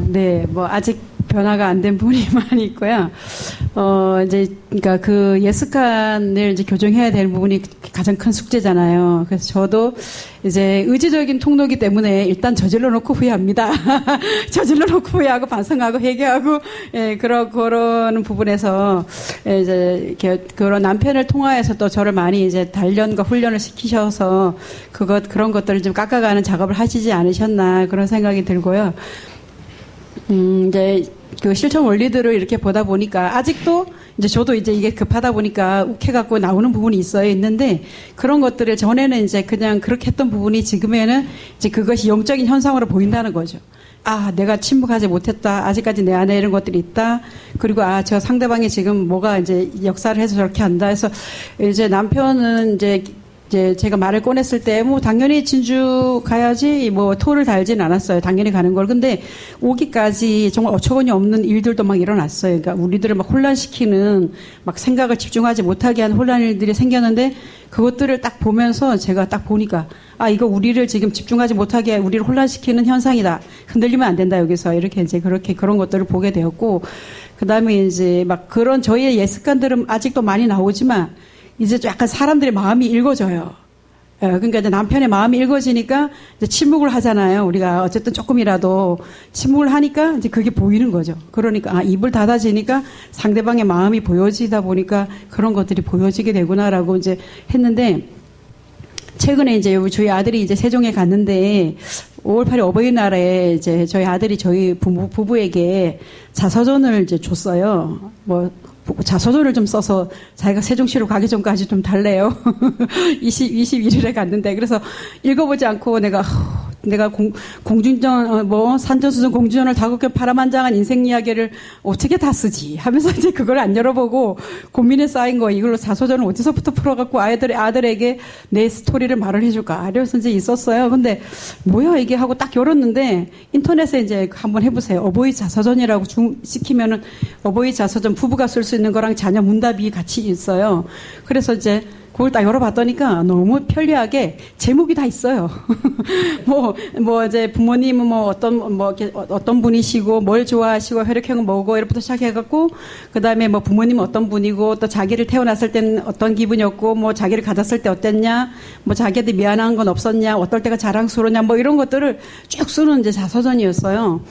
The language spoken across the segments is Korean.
네, 뭐 아직 변화가 안 된 부분이 많이 있고요. 이제 그러니까 그 예습관을 이제 교정해야 되는 부분이 가장 큰 숙제잖아요. 그래서 저도 이제 의지적인 통로기 때문에 일단 저질러 놓고 후회합니다. 저질러 놓고 후회하고 반성하고 회개하고 그러는 부분에서 이제 이렇게 그런 남편을 통하여서 또 저를 많이 이제 단련과 훈련을 시키셔서 그런 것들을 좀 깎아가는 작업을 하시지 않으셨나 그런 생각이 들고요. 이제 그 실천 원리들을 이렇게 보다 보니까 아직도 이제 저도 이제 이게 급하다 보니까 욱해갖고 나오는 부분이 있는데 그런 것들을 전에는 이제 그냥 그렇게 했던 부분이 지금에는 이제 그것이 영적인 현상으로 보인다는 거죠. 아, 내가 침묵하지 못했다. 아직까지 내 안에 이런 것들이 있다. 그리고 저 상대방이 지금 뭐가 이제 역사를 해서 저렇게 한다 해서 이제 남편은 이제 제가 말을 꺼냈을 때, 뭐, 당연히 진주 가야지, 뭐, 토를 달진 않았어요. 당연히 가는 걸. 근데, 오기까지 정말 어처구니 없는 일들도 막 일어났어요. 그러니까, 우리들을 막 혼란시키는, 막 생각을 집중하지 못하게 하는 혼란 일들이 생겼는데, 그것들을 딱 보면서 제가 딱 보니까, 이거 우리를 지금 집중하지 못하게, 우리를 혼란시키는 현상이다. 흔들리면 안 된다, 여기서. 이렇게 이제 그런 것들을 보게 되었고, 그 다음에 이제 막 그런 저희의 예습관들은 아직도 많이 나오지만, 이제 좀 약간 사람들의 마음이 읽어져요. 그러니까 이제 남편의 마음이 읽어지니까 이제 침묵을 하잖아요. 우리가 어쨌든 조금이라도 침묵을 하니까 이제 그게 보이는 거죠. 그러니까 입을 닫아지니까 상대방의 마음이 보여지다 보니까 그런 것들이 보여지게 되구나라고 이제 했는데 최근에 이제 저희 아들이 이제 세종에 갔는데 5월 8일 어버이날에 이제 저희 아들이 저희 부부에게 자서전을 이제 줬어요. 뭐 자서전을 좀 써서 자기가 세종시로 가기 전까지 좀 달래요. 21일에 갔는데 그래서 읽어보지 않고 내가 공중전 산전수전 공주전을 5개 파란만장한 인생 이야기를 어떻게 다 쓰지 하면서 이제 그걸 안 열어보고 고민에 쌓인 거 이걸로 자서전을 어디서부터 풀어갖고 아들에게 내 스토리를 말을 해줄까 이래서 이제 있었어요. 근데 뭐야 이게 하고 딱 열었는데 인터넷에 이제 한번 해보세요. 어버이 자서전이라고 시키면은 어버이 자서전 부부가 쓸 수 있는 거랑 자녀 문답이 같이 있어요. 그래서 이제 그걸 딱 열어봤더니까 너무 편리하게 제목이 다 있어요. 이제 부모님은 어떤 분이시고, 뭘 좋아하시고, 혈액형은 뭐고, 이렇게부터 시작해갖고, 그 다음에 부모님은 어떤 분이고, 또 자기를 태어났을 때는 어떤 기분이었고, 자기를 가졌을 때 어땠냐, 자기한테 미안한 건 없었냐, 어떨 때가 자랑스러웠냐, 이런 것들을 쭉 쓰는 이제 자서전이었어요.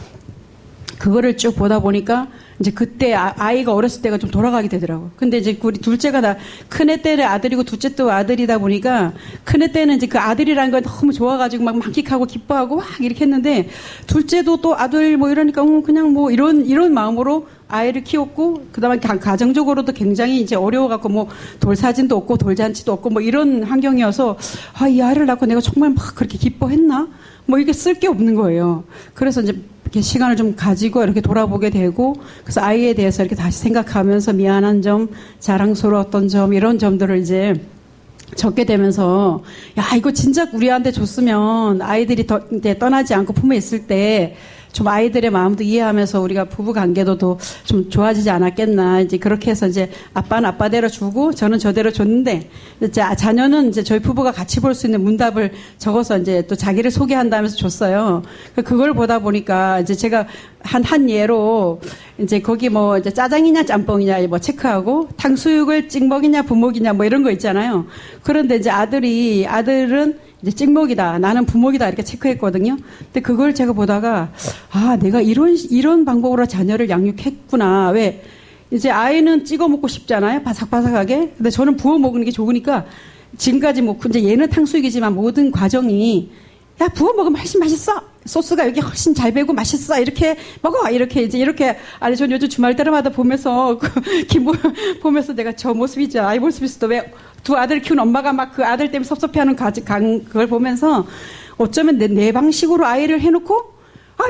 그거를 쭉 보다 보니까, 이제 그때 아이가 어렸을 때가 좀 돌아가게 되더라고. 근데 이제 우리 둘째가 큰애 때는 아들이고 둘째 또 아들이다 보니까 큰애 때는 이제 그 아들이라는 건 너무 좋아가지고 막 만끽하고 기뻐하고 막 이렇게 했는데 둘째도 또 아들 이러니까 그냥 이런 마음으로 아이를 키웠고 그다음에 가정적으로도 굉장히 이제 어려워갖고 돌사진도 없고 돌잔치도 없고 이런 환경이어서 이 아이를 낳고 내가 정말 막 그렇게 기뻐했나? 이게 쓸 게 없는 거예요. 그래서 이제 이렇게 시간을 좀 가지고 이렇게 돌아보게 되고, 그래서 아이에 대해서 이렇게 다시 생각하면서 미안한 점, 자랑스러웠던 점, 이런 점들을 이제 적게 되면서, 이거 진짜 우리한테 줬으면 아이들이 이제 떠나지 않고 품에 있을 때, 좀 아이들의 마음도 이해하면서 우리가 부부 관계도 좀 좋아지지 않았겠나. 이제 그렇게 해서 이제 아빠는 아빠대로 주고 저는 저대로 줬는데 이제 자녀는 이제 저희 부부가 같이 볼 수 있는 문답을 적어서 이제 또 자기를 소개한다면서 줬어요. 그걸 보다 보니까 이제 제가 한 예로 이제 거기 이제 짜장이냐 짬뽕이냐 체크하고 탕수육을 찍먹이냐 부먹이냐 이런 거 있잖아요. 그런데 이제 아들은 이제 찍먹이다. 나는 부먹이다. 이렇게 체크했거든요. 근데 그걸 제가 보다가, 내가 이런 방법으로 자녀를 양육했구나. 왜? 이제 아이는 찍어 먹고 싶잖아요. 바삭바삭하게. 근데 저는 부어 먹는 게 좋으니까 지금까지 이제 얘는 탕수육이지만 모든 과정이 부어 먹으면 훨씬 맛있어. 소스가 여기 훨씬 잘 배고 맛있어. 이렇게 먹어. 이렇게 전 요즘 주말 때마다 보면서 보면서 내가 저 모습이죠. 아이 모습이었어. 왜 두 아들 키운 엄마가 막 그 아들 때문에 섭섭해하는 그걸 보면서 어쩌면 내 방식으로 아이를 해놓고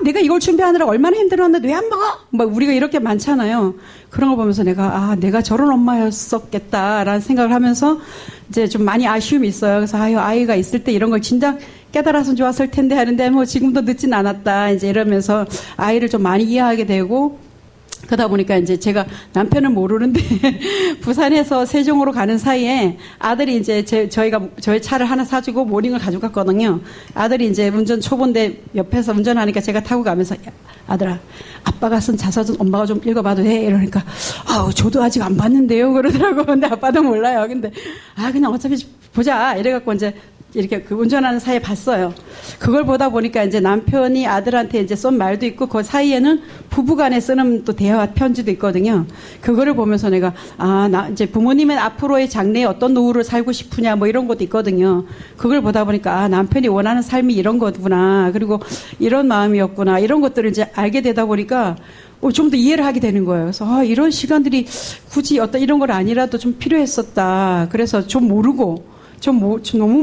내가 이걸 준비하느라 얼마나 힘들었는데 왜 안 먹어? 우리가 이렇게 많잖아요. 그런 걸 보면서 내가 저런 엄마였었겠다라는 생각을 하면서 이제 좀 많이 아쉬움이 있어요. 그래서 아이가 있을 때 이런 걸 진작 깨달았으면 좋았을 텐데 하는데 지금도 늦진 않았다. 이제 이러면서 아이를 좀 많이 이해하게 되고 그러다 보니까 이제 제가 남편은 모르는데 부산에서 세종으로 가는 사이에 아들이 이제 저희 차를 하나 사주고 모닝을 가져갔거든요. 아들이 이제 운전 초보인데 옆에서 운전하니까 제가 타고 가면서 야, 아들아, 아빠가 쓴 자서전 엄마가 좀 읽어봐도 돼? 이러니까 저도 아직 안 봤는데요. 그러더라고. 근데 아빠도 몰라요. 근데 그냥 어차피 보자. 이래갖고 이제 이렇게 그 운전하는 사이에 봤어요. 그걸 보다 보니까 이제 남편이 아들한테 이제 쏜 말도 있고 그 사이에는 부부간에 쓰는 또 대화 편지도 있거든요. 그거를 보면서 내가 나 이제 부모님은 앞으로의 장래에 어떤 노후를 살고 싶으냐 뭐 이런 것도 있거든요. 그걸 보다 보니까 남편이 원하는 삶이 이런 거구나. 그리고 이런 마음이었구나. 이런 것들을 이제 알게 되다 보니까 좀 더 이해를 하게 되는 거예요. 그래서 이런 시간들이 굳이 어떤 이런 걸 아니라도 좀 필요했었다. 그래서 좀 모르고 너무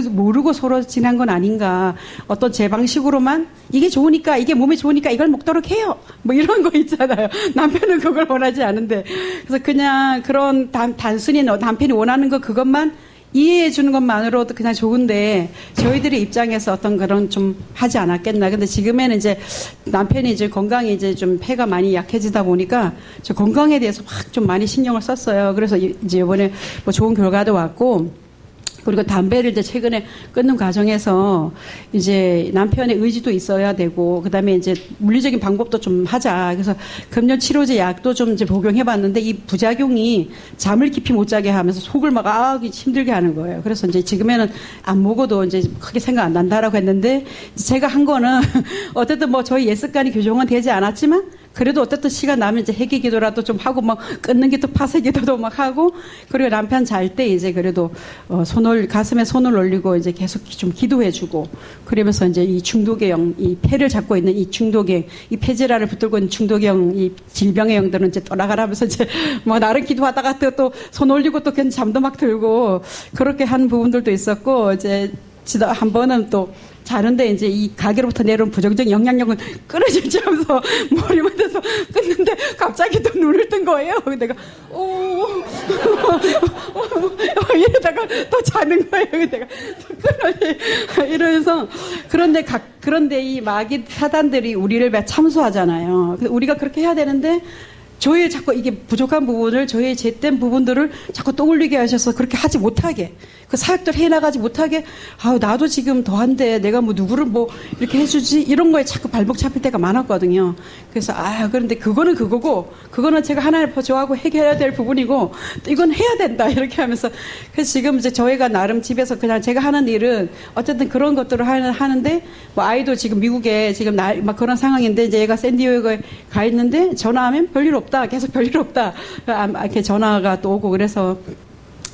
모르고 서로 지난 건 아닌가. 어떤 제 방식으로만 이게 좋으니까, 이게 몸에 좋으니까 이걸 먹도록 해요. 뭐 이런 거 있잖아요. 남편은 그걸 원하지 않은데. 그래서 그냥 그런 단순히 남편이 원하는 거 그것만 이해해 주는 것만으로도 그냥 좋은데 저희들의 입장에서 어떤 그런 좀 하지 않았겠나. 근데 지금에는 이제 남편이 이제 건강이 이제 좀 폐가 많이 약해지다 보니까 저 건강에 대해서 막 좀 많이 신경을 썼어요. 그래서 이제 이번에 뭐 좋은 결과도 왔고, 그리고 담배를 이제 최근에 끊는 과정에서 이제 남편의 의지도 있어야 되고, 그 다음에 이제 물리적인 방법도 좀 하자. 그래서 금연 치료제 약도 좀 이제 복용해 봤는데 이 부작용이 잠을 깊이 못 자게 하면서 속을 막 힘들게 하는 거예요. 그래서 이제 지금에는 안 먹어도 이제 크게 생각 안 난다라고 했는데, 제가 한 거는 어쨌든 뭐 저희 예습관이 교정은 되지 않았지만 그래도 어쨌든 시간 나면 이제 회개 기도라도 좀 하고 막 끊는 기도 파쇄 기도도 막 하고, 그리고 남편 잘 때 이제 그래도 가슴에 손을 올리고 이제 계속 좀 기도해주고, 그러면서 이제 이 중독의 영, 이 폐를 잡고 있는 이 중독의 이 폐질환을 붙들고 있는 중독의 영, 이 질병의 영들은 이제 떠나가라면서 이제 뭐 나름 기도하다가 또 손 올리고 또 괜히 잠도 막 들고 그렇게 하는 부분들도 있었고, 이제 한 번은 또 자는데 이제 이 가게로부터 내려온 부정적인 영향력을 끊어질지 하면서 머리맡에서 끊는데 갑자기 또 눈을 뜬 거예요. 내가 이러다가 또 자는 거예요. 내가 끊어 이러면서 그런데 이 마귀 사단들이 우리를 참수하잖아요. 우리가 그렇게 해야 되는데 저의 자꾸 이게 부족한 부분을, 저의 제된 부분들을 자꾸 떠올리게 하셔서 그렇게 하지 못하게, 그 사역들 해나가지 못하게, 나도 지금 더한데 내가 뭐 누구를 뭐 이렇게 해주지? 이런 거에 자꾸 발목 잡힐 때가 많았거든요. 그래서, 그런데 그거는 그거고, 그거는 제가 하나님 앞에 좋아하고 해결해야 될 부분이고, 또 이건 해야 된다. 이렇게 하면서. 그래서 지금 이제 저희가 나름 집에서 그냥 제가 하는 일은 어쨌든 그런 것들을 하는데, 뭐 아이도 지금 미국에 지금 막 그런 상황인데, 이제 얘가 샌디에고에 가 있는데, 전화하면 별일 없다. 계속 별일 없다. 이렇게 전화가 또 오고, 그래서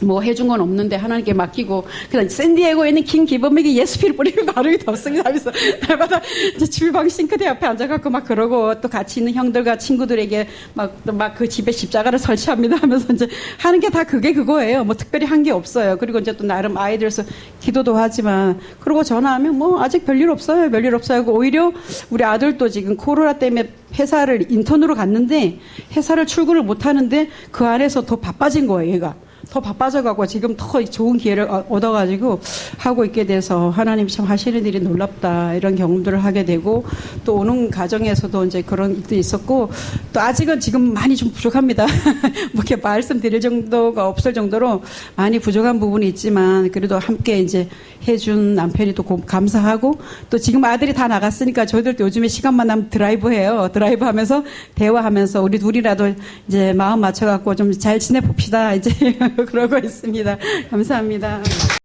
뭐 해준 건 없는데 하나님께 맡기고, 그다음 샌디에고에 있는 킹 기범에게 예수피를 뿌리고 가루이 덥습니다 하면서 날마다 이제 주방 싱크대 앞에 앉아갖고 막 그러고, 또 같이 있는 형들과 친구들에게 막 그 집에 십자가를 설치합니다 하면서 이제 하는 게 다 그거예요. 뭐 특별히 한 게 없어요. 그리고 이제 또 나름 아이들에서 기도도 하지만, 그리고 전화하면 뭐 아직 별일 없어요. 별일 없어요. 오히려 우리 아들도 지금 코로나 때문에 회사를 인턴으로 갔는데 회사를 출근을 못 하는데 그 안에서 더 바빠진 거예요. 얘가 더 바빠져가고 지금 더 좋은 기회를 얻어가지고 하고 있게 돼서 하나님 참 하시는 일이 놀랍다, 이런 경험들을 하게 되고, 또 오는 과정에서도 이제 그런 일도 있었고, 또 아직은 지금 많이 좀 부족합니다. 뭐 이렇게 말씀드릴 정도가 없을 정도로 많이 부족한 부분이 있지만, 그래도 함께 이제 해준 남편이 또 감사하고, 또 지금 아들이 다 나갔으니까 저희들도 요즘에 시간만 나면 드라이브 해요. 드라이브 하면서 대화하면서 우리 둘이라도 이제 마음 맞춰갖고 좀 잘 지내봅시다. 이제 그러고 있습니다. 감사합니다.